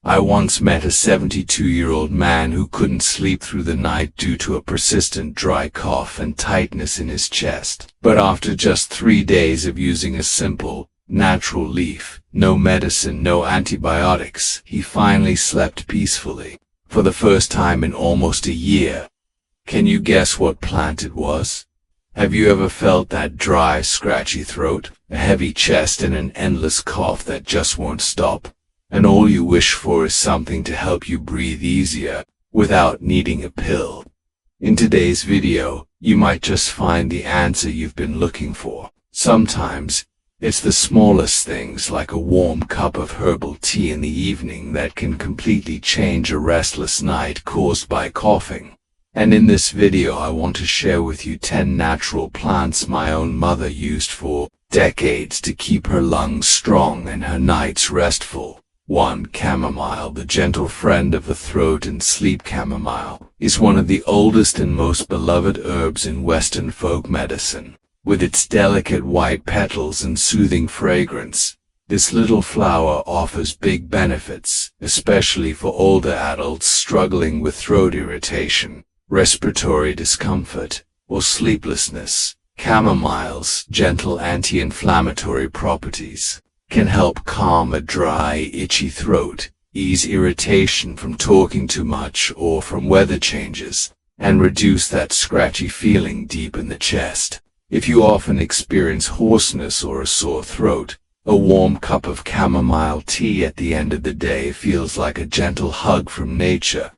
I once met a 72-year-old man who couldn't sleep through the night due to a persistent dry cough and tightness in his chest. But after just 3 days of using a simple, natural leaf, no medicine, no antibiotics, he finally slept peacefully, for the first time in almost a year. Can you guess what plant it was? Have you ever felt that dry, scratchy throat, a heavy chest, and an endless cough that just won't stop? And all you wish for is something to help you breathe easier, without needing a pill. In today's video, you might just find the answer you've been looking for. Sometimes, it's the smallest things like a warm cup of herbal tea in the evening that can completely change a restless night caused by coughing. And in this video I want to share with you 10 natural plants my own mother used for decades to keep her lungs strong and her nights restful. 1. Chamomile. The gentle friend of the throat and sleep. Chamomile is one of the oldest and most beloved herbs in Western folk medicine. With its delicate white petals and soothing fragrance, this little flower offers big benefits, especially for older adults struggling with throat irritation, respiratory discomfort, or sleeplessness. Chamomile's gentle anti-inflammatory properties can help calm a dry, itchy throat, ease irritation from talking too much or from weather changes, and reduce that scratchy feeling deep in the chest. If you often experience hoarseness or a sore throat, a warm cup of chamomile tea at the end of the day feels like a gentle hug from nature,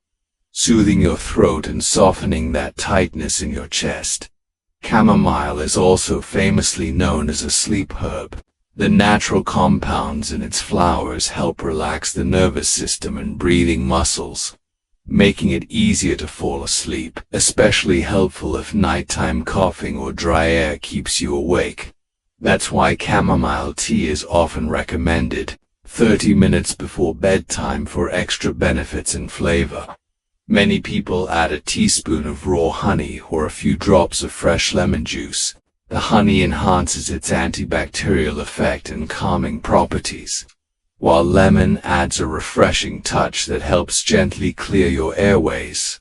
soothing your throat and softening that tightness in your chest. Chamomile is also famously known as a sleep herb. The natural compounds in its flowers help relax the nervous system and breathing muscles, making it easier to fall asleep, especially helpful if nighttime coughing or dry air keeps you awake. That's why chamomile tea is often recommended 30 minutes before bedtime for extra benefits and flavor. Many people add a teaspoon of raw honey or a few drops of fresh lemon juice. The honey enhances its antibacterial effect and calming properties, while lemon adds a refreshing touch that helps gently clear your airways.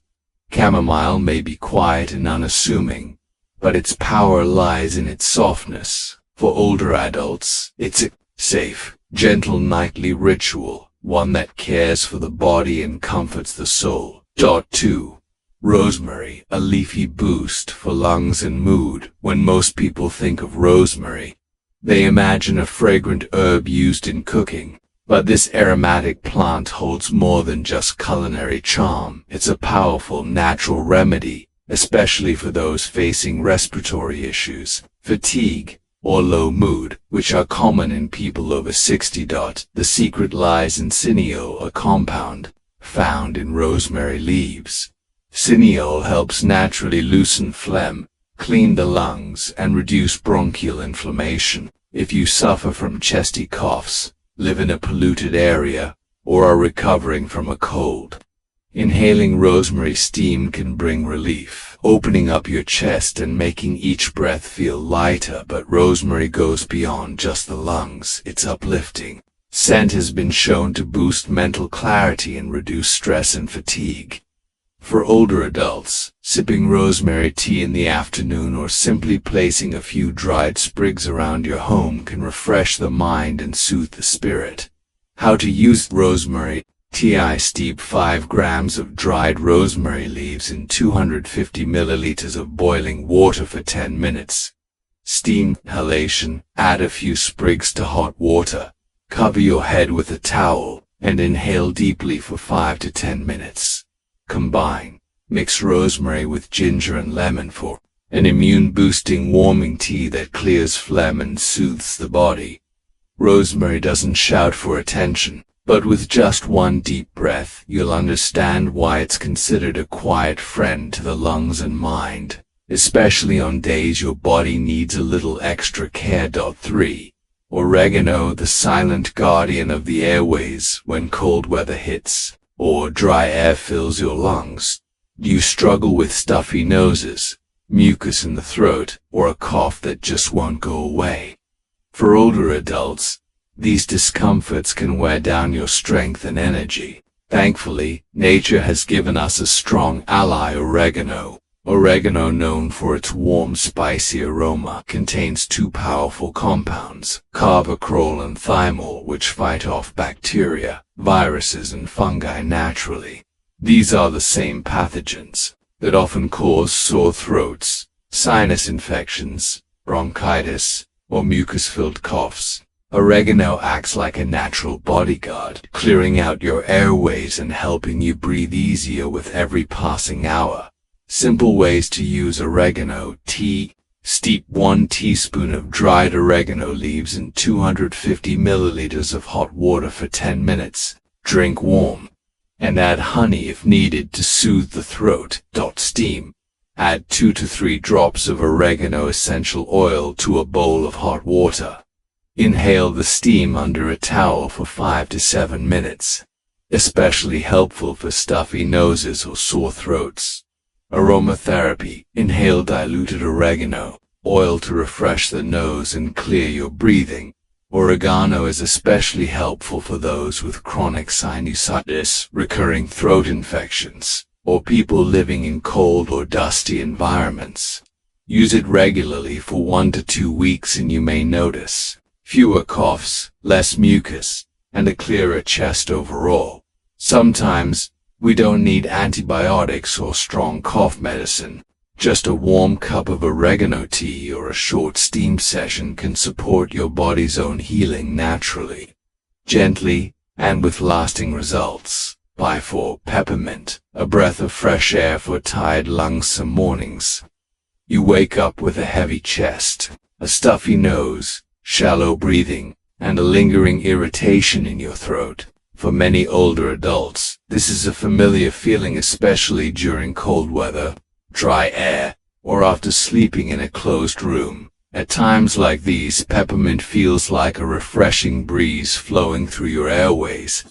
Chamomile may be quiet and unassuming, but its power lies in its softness. For older adults, it's a safe, gentle nightly ritual, one that cares for the body and comforts the soul. 2. Rosemary, a leafy boost for lungs and mood. When most people think of rosemary, they imagine a fragrant herb used in cooking. But this aromatic plant holds more than just culinary charm. It's a powerful natural remedy, especially for those facing respiratory issues, fatigue, or low mood, which are common in people over 60. The secret lies in cineole, a compound found in rosemary leaves. Cineole helps naturally loosen phlegm, clean the lungs, and reduce bronchial inflammation. If you suffer from chesty coughs, live in a polluted area, or are recovering from a cold, inhaling rosemary steam can bring relief, opening up your chest and making each breath feel lighter. But rosemary goes beyond just the lungs. Its uplifting scent has been shown to boost mental clarity and reduce stress and fatigue. For older adults, sipping rosemary tea in the afternoon or simply placing a few dried sprigs around your home can refresh the mind and soothe the spirit. How to use rosemary tea. I steep 5 grams of dried rosemary leaves in 250 milliliters of boiling water for 10 minutes. Steam. Inhalation. Add a few sprigs to hot water. Cover your head with a towel and inhale deeply for 5 to 10 minutes. Combine. Mix rosemary with ginger and lemon for an immune-boosting warming tea that clears phlegm and soothes the body. Rosemary doesn't shout for attention, but with just one deep breath, you'll understand why it's considered a quiet friend to the lungs and mind, especially on days your body needs a little extra care. 3. Oregano, the silent guardian of the airways when cold weather hits, or dry air fills your lungs. Do you struggle with stuffy noses, mucus in the throat, or a cough that just won't go away? For older adults, These discomforts can wear down your strength and energy. Thankfully, nature has given us a strong ally: oregano. Oregano, known for its warm, spicy aroma, contains two powerful compounds, carboxyl and thymol, which fight off bacteria, viruses, and fungi naturally. These are the same pathogens that often cause sore throats, sinus infections, bronchitis, or mucus-filled coughs. Oregano acts like a natural bodyguard, clearing out your airways and helping you breathe easier with every passing hour. Simple ways to use oregano tea. Steep 1 teaspoon of dried oregano leaves in 250 milliliters of hot water for 10 minutes. Drink warm. And add honey if needed to soothe the throat. Steam. Add 2 to 3 drops of oregano essential oil to a bowl of hot water. Inhale the steam under a towel for 5 to 7 minutes. Especially helpful for stuffy noses or sore throats. Aromatherapy. Inhale diluted oregano oil to refresh the nose and clear your breathing. Oregano is especially helpful for those with chronic sinusitis, recurring throat infections, or people living in cold or dusty environments. Use it regularly for 1 to 2 weeks and you may notice fewer coughs, less mucus, and a clearer chest overall. Sometimes, we don't need antibiotics or strong cough medicine. Just a warm cup of oregano tea or a short steam session can support your body's own healing naturally, gently, and with lasting results. Buy for peppermint, a breath of fresh air for tired lungs some mornings. You wake up with a heavy chest, a stuffy nose, shallow breathing, and a lingering irritation in your throat. For many older adults, this is a familiar feeling, especially during cold weather, dry air, or after sleeping in a closed room. At times like these, peppermint feels like a refreshing breeze flowing through your airways.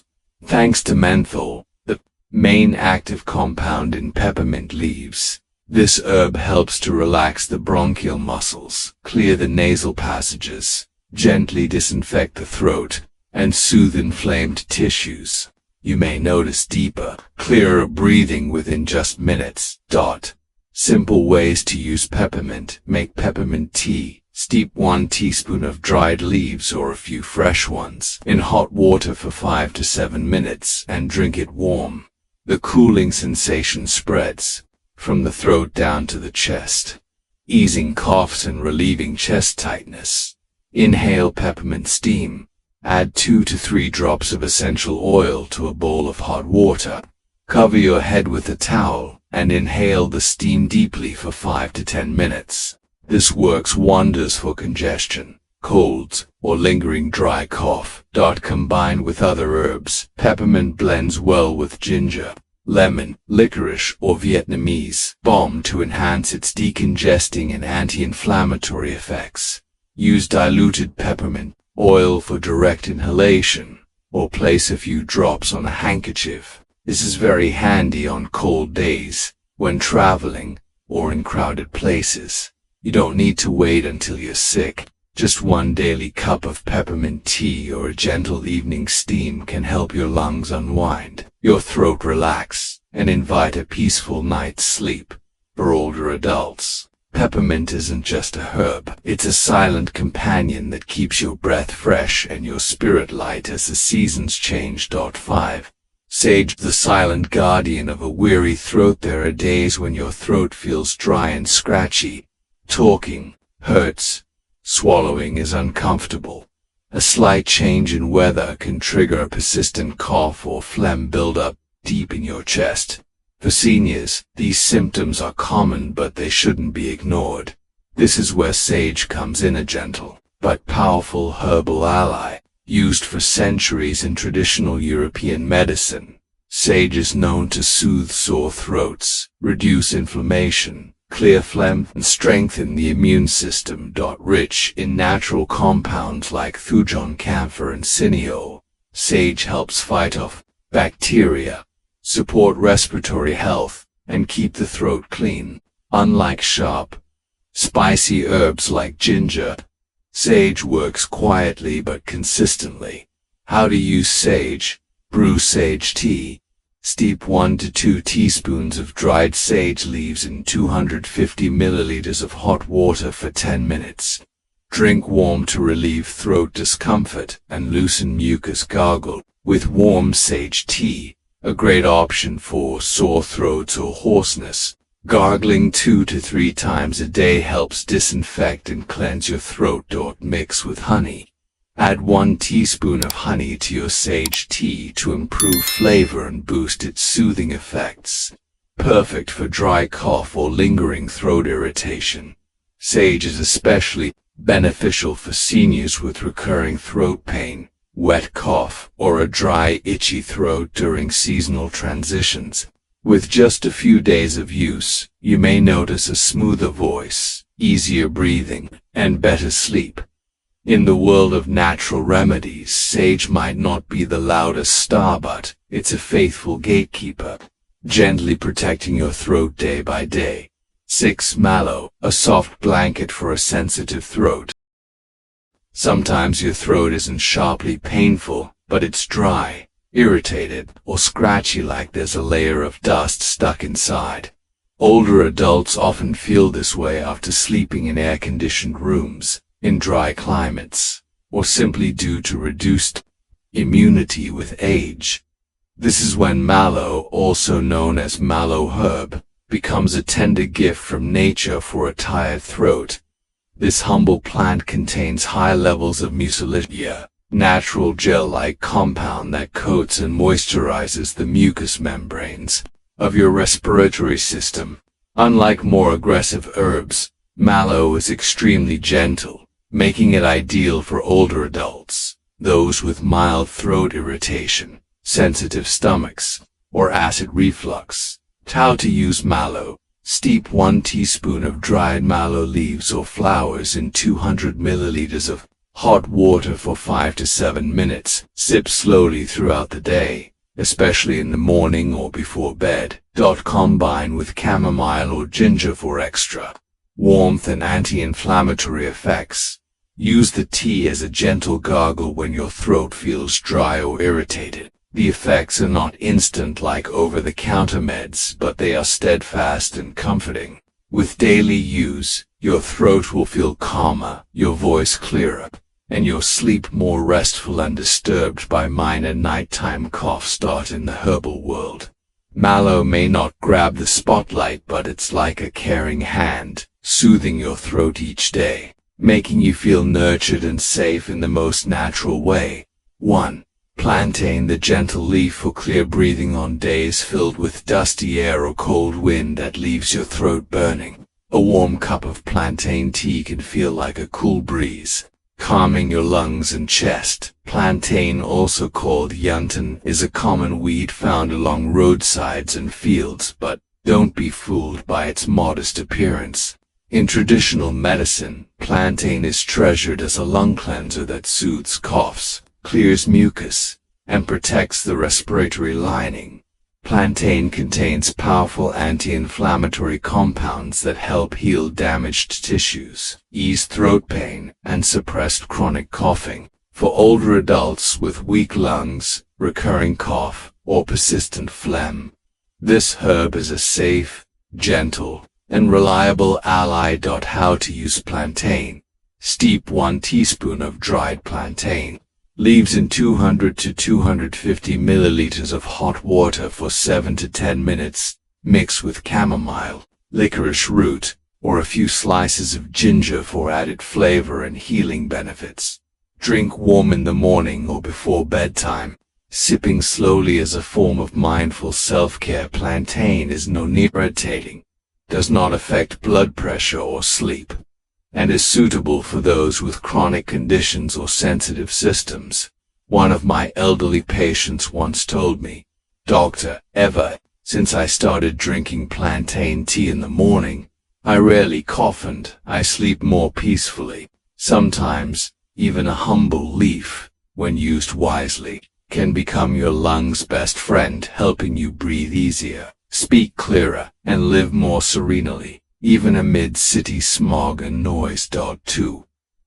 Thanks to menthol, the main active compound in peppermint leaves. This herb helps to relax the bronchial muscles, clear the nasal passages, gently disinfect the throat, and soothe inflamed tissues. You may notice deeper, clearer breathing within just minutes. Simple ways to use peppermint. Make peppermint tea. Steep 1 teaspoon of dried leaves or a few fresh ones in hot water for 5 to 7 minutes and drink it warm. The cooling sensation spreads from the throat down to the chest, easing coughs and relieving chest tightness. Inhale peppermint steam. Add 2 to 3 drops of essential oil to a bowl of hot water. Cover your head with a towel and inhale the steam deeply for 5 to 10 minutes. This works wonders for congestion, colds, or lingering dry cough. Combined with other herbs, peppermint blends well with ginger, lemon, licorice, or Vietnamese balm to enhance its decongesting and anti-inflammatory effects. Use diluted peppermint oil for direct inhalation, or place a few drops on a handkerchief. This is very handy on cold days, when traveling, or in crowded places. You don't need to wait until you're sick. Just 1 daily cup of peppermint tea or a gentle evening steam can help your lungs unwind, your throat relax, and invite a peaceful night's sleep. For older adults, peppermint isn't just a herb, it's a silent companion that keeps your breath fresh and your spirit light as the seasons change. 5. Sage, the silent guardian of a weary throat. There are days when your throat feels dry and scratchy. Talking hurts. Swallowing is uncomfortable. A slight change in weather can trigger a persistent cough or phlegm buildup deep in your chest. For seniors, these symptoms are common, but they shouldn't be ignored. This is where sage comes in, a gentle but powerful herbal ally. Used for centuries in traditional European medicine, sage is known to soothe sore throats, reduce inflammation, clear phlegm, and strengthen the immune system. Rich in natural compounds like thujon, camphor, and cineole, sage helps fight off bacteria, support respiratory health, and keep the throat clean. Unlike sharp, spicy herbs like ginger, Sage works quietly but consistently. How to use sage. Brew sage tea. Steep 1 to 2 teaspoons of dried sage leaves in 250 milliliters of hot water for 10 minutes. Drink warm to relieve throat discomfort and loosen mucus. Gargle with warm sage tea, a great option for sore throats or hoarseness. Gargling 2 to 3 times a day helps disinfect and cleanse your throat. Mix with honey. Add 1 teaspoon of honey to your sage tea to improve flavor and boost its soothing effects. Perfect for dry cough or lingering throat irritation. Sage is especially beneficial for seniors with recurring throat pain, wet cough, or a dry, itchy throat during seasonal transitions. With just a few days of use, you may notice a smoother voice, easier breathing, and better sleep. In the world of natural remedies, sage might not be the loudest star, but it's a faithful gatekeeper, gently protecting your throat day by day. 6. Mallow, a soft blanket for a sensitive throat. Sometimes your throat isn't sharply painful, but it's dry, irritated, or scratchy, like there's a layer of dust stuck inside. Older adults often feel this way after sleeping in air-conditioned rooms, in dry climates, or simply due to reduced immunity with age. This is when mallow, also known as mallow herb, becomes a tender gift from nature for a tired throat. This humble plant contains high levels of mucus-relief-herb, natural gel-like compound that coats and moisturizes the mucous membranes of your respiratory system. Unlike more aggressive herbs, mallow is extremely gentle, making it ideal for older adults, those with mild throat irritation, sensitive stomachs, or acid reflux. How to use mallow. Steep 1 teaspoon of dried mallow leaves or flowers in 200 milliliters of hot water for 5 to 7 minutes. Sip slowly throughout the day, especially in the morning or before bed. Combine with chamomile or ginger for extra warmth and anti-inflammatory effects. Use the tea as a gentle gargle when your throat feels dry or irritated. The effects are not instant like over-the-counter meds, but they are steadfast and comforting. With daily use, your throat will feel calmer, your voice clearer, and your sleep more restful and disturbed by minor nighttime cough. Start in the herbal world. Mallow may not grab the spotlight, but it's like a caring hand, soothing your throat each day, making you feel nurtured and safe in the most natural way. 1. Plantain, the gentle leaf for clear breathing on days filled with dusty air or cold wind that leaves your throat burning. A warm cup of plantain tea can feel like a cool breeze, calming your lungs and chest. Plantain, also called yuntan, is a common weed found along roadsides and fields, but don't be fooled by its modest appearance. In traditional medicine, plantain is treasured as a lung cleanser that soothes coughs, clears mucus, and protects the respiratory lining. Plantain contains powerful anti-inflammatory compounds that help heal damaged tissues, ease throat pain, and suppress chronic coughing. For older adults with weak lungs, recurring cough, or persistent phlegm, this herb is a safe, gentle, and reliable ally. How to use plantain. Steep 1 teaspoon of dried plantain leaves in 200 to 250 milliliters of hot water for 7 to 10 minutes. Mix with chamomile, licorice root, or a few slices of ginger for added flavor and healing benefits. Drink warm in the morning or before bedtime. Sipping slowly as a form of mindful self-care. Plantain is non-irritating, does not affect blood pressure or sleep, and is suitable for those with chronic conditions or sensitive systems. One of my elderly patients once told me, "Doctor, since I started drinking plantain tea in the morning, I rarely cough and I sleep more peacefully." Sometimes, even a humble leaf, when used wisely, can become your lungs' best friend, helping you breathe easier, speak clearer, and live more serenely, even amid city smog and noise. 2.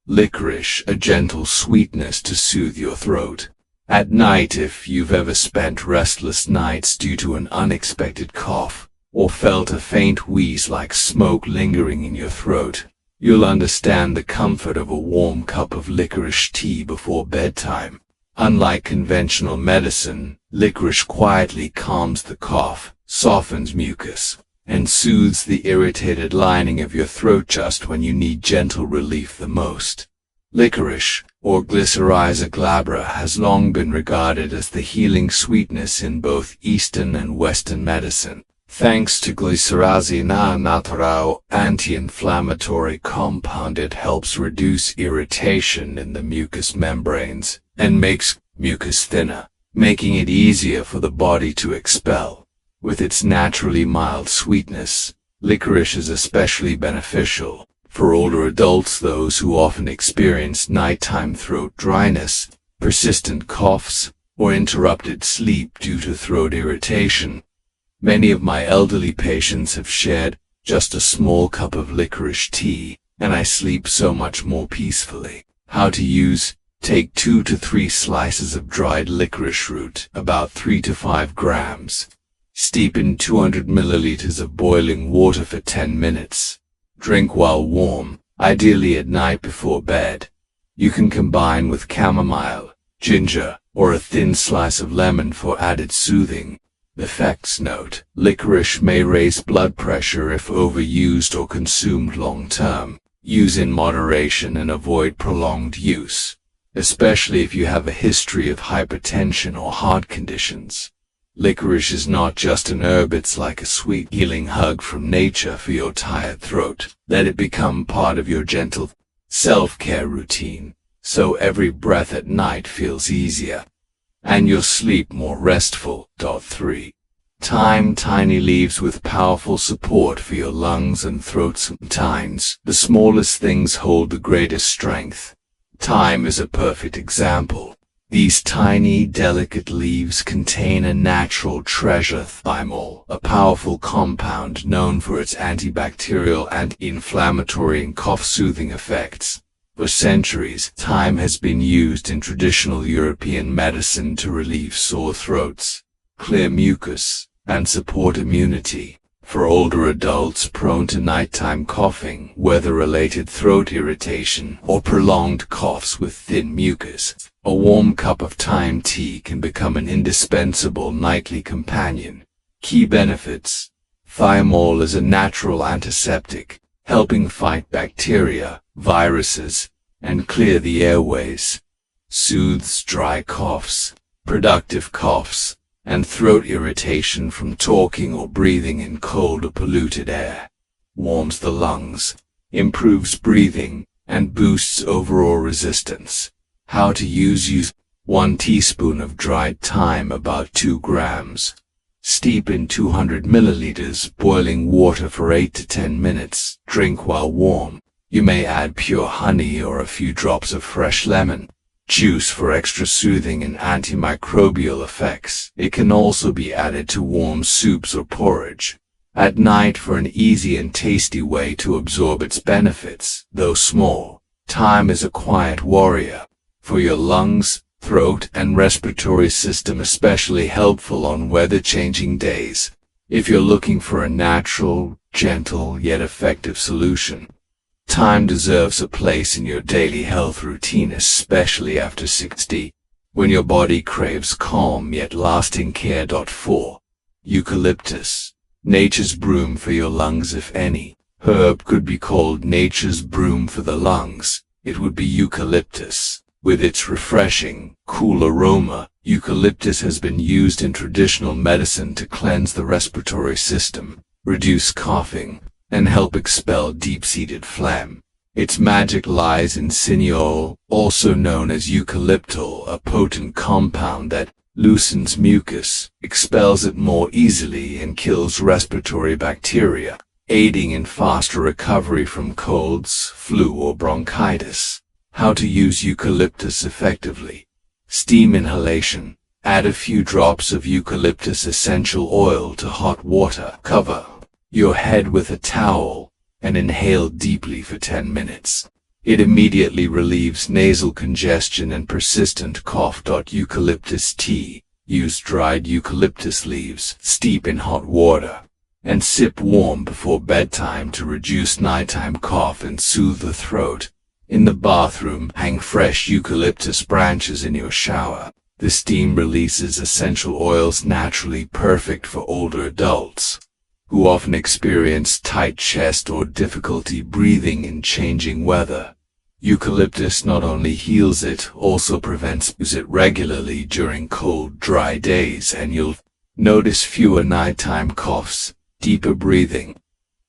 Licorice, a gentle sweetness to soothe your throat. At night, if you've ever spent restless nights due to an unexpected cough, or felt a faint wheeze like smoke lingering in your throat, you'll understand the comfort of a warm cup of licorice tea before bedtime. Unlike conventional medicine, licorice quietly calms the cough, softens mucus, and soothes the irritated lining of your throat just when you need gentle relief the most. Licorice, or Glycyrrhiza glabra, has long been regarded as the healing sweetness in both Eastern and Western medicine. Thanks to glycyrrhiza natural anti-inflammatory compound, it helps reduce irritation in the mucous membranes and makes mucus thinner, making it easier for the body to expel. With its naturally mild sweetness, licorice is especially beneficial for older adults, those who often experience nighttime throat dryness, persistent coughs, or interrupted sleep due to throat irritation. Many of my elderly patients have shared just a small cup of licorice tea, and I sleep so much more peacefully. How to use: take 2 to 3 slices of dried licorice root, about 3 to 5 grams. Steep in 200 milliliters of boiling water for 10 minutes. Drink while warm, ideally at night before bed. You can combine with chamomile, ginger, or a thin slice of lemon for added soothing. Effects note: licorice may raise blood pressure if overused or consumed long-term. Use in moderation and avoid prolonged use, especially if you have a history of hypertension or heart conditions. Licorice is not just an herb, it's like a sweet healing hug from nature for your tired throat. Let it become part of your gentle self-care routine, so every breath at night feels easier and your sleep more restful. 3. Thyme. Tiny leaves with powerful support for your lungs and throat. Sometimes the smallest things hold the greatest strength. Thyme is a perfect example. These tiny, delicate leaves contain a natural treasure, thymol, a powerful compound known for its antibacterial, anti-inflammatory, and cough-soothing effects. For centuries, thyme has been used in traditional European medicine to relieve sore throats, clear mucus, and support immunity. For older adults prone to nighttime coughing, weather-related throat irritation, or prolonged coughs with thin mucus, a warm cup of thyme tea can become an indispensable nightly companion. Key benefits: thymol is a natural antiseptic, helping fight bacteria, viruses, and clear the airways. Soothes dry coughs, productive coughs, and throat irritation from talking or breathing in cold or polluted air. Warms the lungs, improves breathing, and boosts overall resistance. How to use: 1 teaspoon of dried thyme, about 2 grams. Steep in 200 milliliters boiling water for 8 to 10 minutes. Drink while warm. You may add pure honey or a few drops of fresh lemon juice for extra soothing and antimicrobial effects. It can also be added to warm soups or porridge at night for an easy and tasty way to absorb its benefits. Though small, thyme is a quiet warrior for your lungs, throat, and respiratory system, especially helpful on weather-changing days. If you're looking for a natural, gentle, yet effective solution, thyme deserves a place in your daily health routine, especially after 60, when your body craves calm yet lasting care. 4. Eucalyptus. Nature's broom for your lungs. If any herb could be called nature's broom for the lungs, it would be eucalyptus. With its refreshing, cool aroma, eucalyptus has been used in traditional medicine to cleanse the respiratory system, reduce coughing, and help expel deep-seated phlegm. Its magic lies in cineol, also known as eucalyptol, a potent compound that loosens mucus, expels it more easily, and kills respiratory bacteria, aiding in faster recovery from colds, flu, or bronchitis. How to use eucalyptus effectively: steam inhalation. Add a few drops of eucalyptus essential oil to hot water. Cover your head with a towel and inhale deeply for 10 minutes. It immediately relieves nasal congestion and persistent cough. Eucalyptus tea. Use dried eucalyptus leaves, steep in hot water, and sip warm before bedtime to reduce nighttime cough and soothe the throat. In the bathroom, hang fresh eucalyptus branches in your shower. The steam releases essential oils naturally, perfect for older adults who often experience tight chest or difficulty breathing in changing weather. Eucalyptus not only heals, it also prevents. Use it regularly during cold, dry days and you'll notice fewer nighttime coughs, deeper breathing,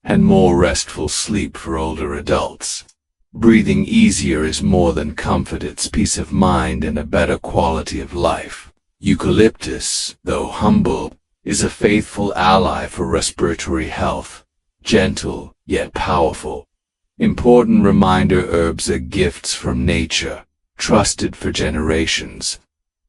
and more restful sleep for older adults. Breathing easier is more than comfort, it's peace of mind and a better quality of life. Eucalyptus, though humble, is a faithful ally for respiratory health, gentle yet powerful. Important reminder: herbs are gifts from nature, trusted for generations.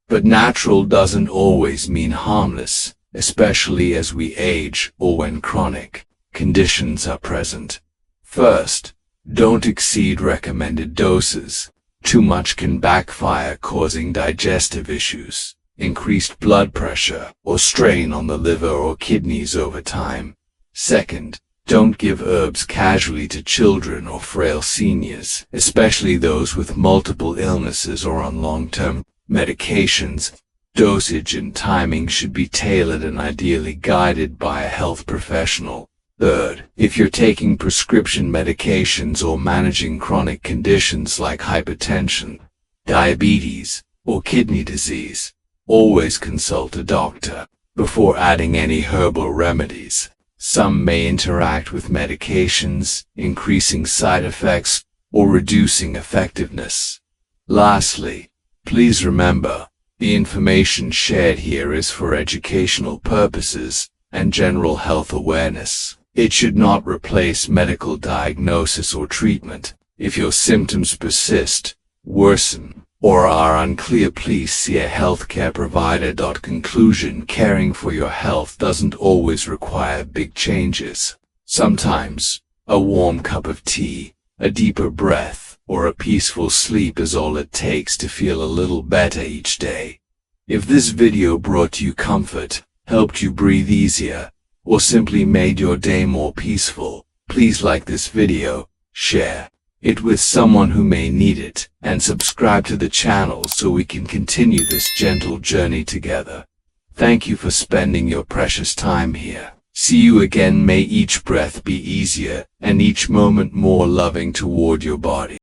But natural doesn't always mean harmless, especially as we age or when chronic conditions are present. First, don't exceed recommended doses. Too much can backfire, causing digestive issues, increased blood pressure, or strain on the liver or kidneys over time. Second, don't give herbs casually to children or frail seniors, especially those with multiple illnesses or on long-term medications. Dosage and timing should be tailored and ideally guided by a health professional. Third, if you're taking prescription medications or managing chronic conditions like hypertension, diabetes, or kidney disease, always consult a doctor before adding any herbal remedies. Some may interact with medications, increasing side effects or reducing effectiveness. Lastly, please remember, the information shared here is for educational purposes and general health awareness. It should not replace medical diagnosis or treatment. If your symptoms persist, worsen, or are unclear, please see a healthcare provider. Conclusion: caring for your health doesn't always require big changes. Sometimes, a warm cup of tea, a deeper breath, or a peaceful sleep is all it takes to feel a little better each day. If this video brought you comfort, helped you breathe easier, or simply made your day more peaceful, please like this video, share it with someone who may need it, and subscribe to the channel so we can continue this gentle journey together. Thank you for spending your precious time here. See you again. May each breath be easier, and each moment more loving toward your body.